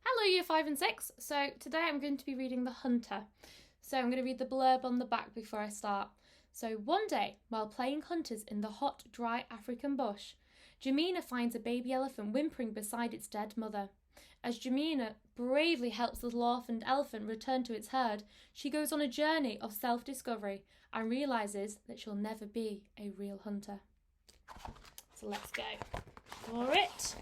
Hello Year 5 and 6. So today I'm going to be reading The Hunter. So I'm going to read the blurb on the back before I start. So one day, while playing hunters in the hot, dry African bush, Jamina finds a baby elephant whimpering beside its dead mother. As Jamina bravely helps the little orphaned elephant return to its herd, she goes on a journey of self-discovery and realises that she'll never be a real hunter. So let's go for it.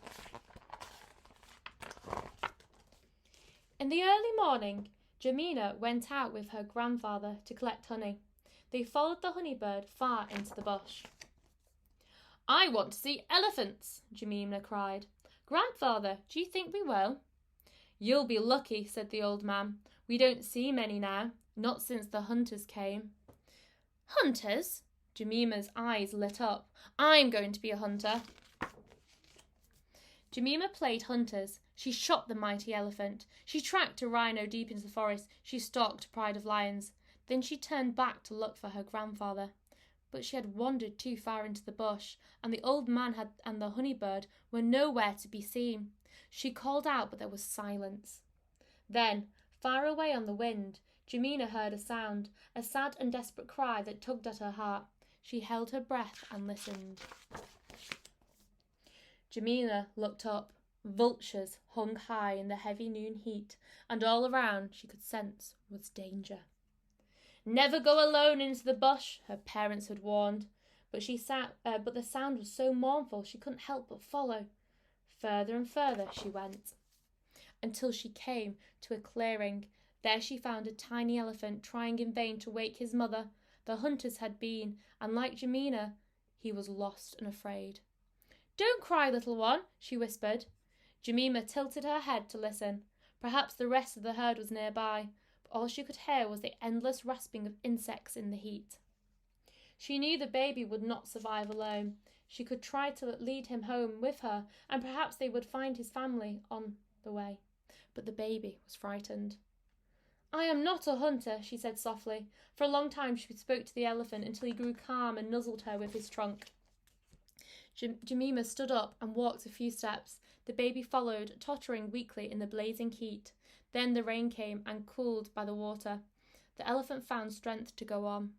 In the early morning, Jamina went out with her grandfather to collect honey. They followed the honeybird far into the bush. "I want to see elephants," Jamina cried. "Grandfather, do you think we will?" "You'll be lucky," said the old man. "We don't see many now, not since the hunters came." "Hunters?" Jemima's eyes lit up. "I'm going to be a hunter." Jamima played hunters. She shot the mighty elephant. She tracked a rhino deep into the forest. She stalked a pride of lions. Then she turned back to look for her grandfather. But she had wandered too far into the bush, and the old man and the honeybird were nowhere to be seen. She called out, but there was silence. Then, far away on the wind, Jamina heard a sound, a sad and desperate cry that tugged at her heart. She held her breath and listened. Jamina looked up. Vultures hung high in the heavy noon heat, and all around she could sense was danger. "Never go alone into the bush," her parents had warned, but the sound was so mournful she couldn't help but follow. Further and further she went, until she came to a clearing. There she found a tiny elephant trying in vain to wake his mother. The hunters had been, and like Jamina, he was lost and afraid. "Don't cry, little one," she whispered. Jamima tilted her head to listen. Perhaps the rest of the herd was nearby, but all she could hear was the endless rasping of insects in the heat. She knew the baby would not survive alone. She could try to lead him home with her, and perhaps they would find his family on the way. But the baby was frightened. "I am not a hunter," she said softly. For a long time she spoke to the elephant until he grew calm and nuzzled her with his trunk. Jamima stood up and walked a few steps. The baby followed, tottering weakly in the blazing heat. Then the rain came and cooled by the water. The elephant found strength to go on.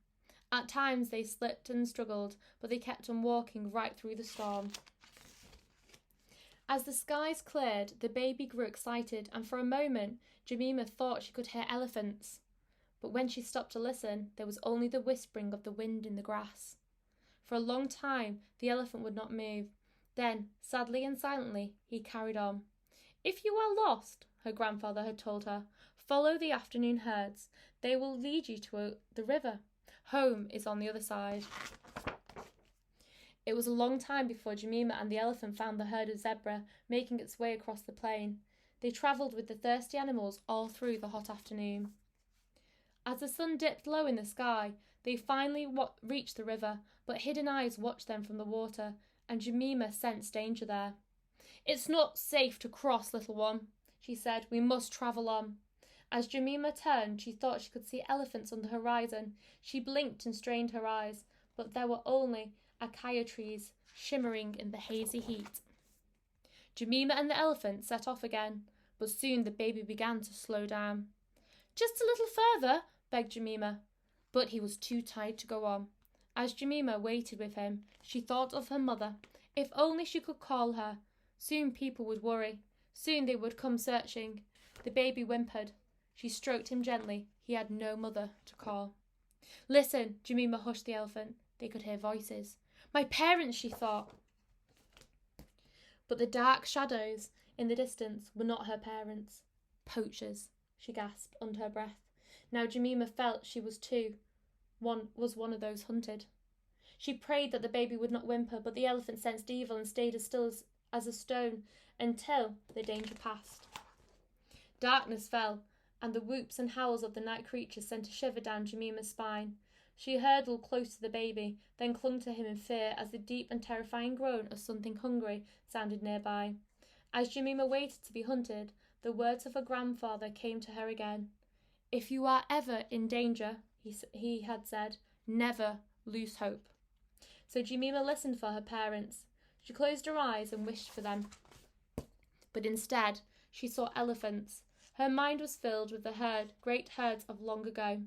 At times they slipped and struggled, but they kept on walking right through the storm. As the skies cleared, the baby grew excited, and for a moment Jamima thought she could hear elephants. But when she stopped to listen, there was only the whispering of the wind in the grass. For a long time, the elephant would not move. Then, sadly and silently, he carried on. "If you are lost," her grandfather had told her, "follow the afternoon herds. They will lead you to the river. Home is on the other side." It was a long time before Jamima and the elephant found the herd of zebra making its way across the plain. They travelled with the thirsty animals all through the hot afternoon. As the sun dipped low in the sky, they finally reached the river, but hidden eyes watched them from the water, and Jamima sensed danger there. "It's not safe to cross, little one," she said. "We must travel on." As Jamima turned, she thought she could see elephants on the horizon. She blinked and strained her eyes, but there were only acacia trees shimmering in the hazy heat. Jamima and the elephant set off again, but soon the baby began to slow down. "Just a little further," begged Jamima, but he was too tired to go on. As Jamima waited with him, she thought of her mother. If only she could call her. Soon people would worry. Soon they would come searching. The baby whimpered. She stroked him gently. He had no mother to call. "Listen," Jamima hushed the elephant. They could hear voices. "My parents," she thought. But the dark shadows in the distance were not her parents. "Poachers," she gasped under her breath. Now Jamima felt she was one of those hunted. She prayed that the baby would not whimper, but the elephant sensed evil and stayed as still as a stone until the danger passed. Darkness fell, and the whoops and howls of the night creatures sent a shiver down Jemima's spine. She hurtled close to the baby, then clung to him in fear as the deep and terrifying groan of something hungry sounded nearby. As Jamima waited to be hunted, the words of her grandfather came to her again. "If you are ever in danger," he had said, "never lose hope." So Jamima listened for her parents. She closed her eyes and wished for them. But instead, she saw elephants. Her mind was filled with the great herds of long ago.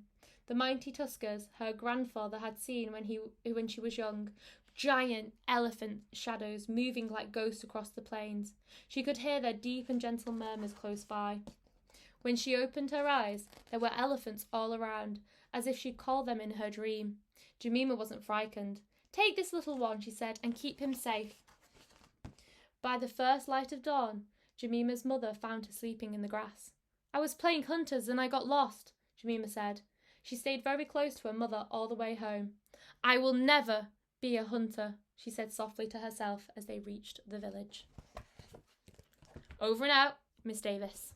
The mighty tuskers her grandfather had seen when she was young. Giant elephant shadows moving like ghosts across the plains. She could hear their deep and gentle murmurs close by. When she opened her eyes, there were elephants all around, as if she'd called them in her dream. Jemima wasn't frightened. "Take this little one," she said, "and keep him safe." By the first light of dawn, Jemima's mother found her sleeping in the grass. "I was playing hunters and I got lost," Jemima said. She stayed very close to her mother all the way home. "I will never be a hunter," she said softly to herself as they reached the village. Over and out, Miss Davis.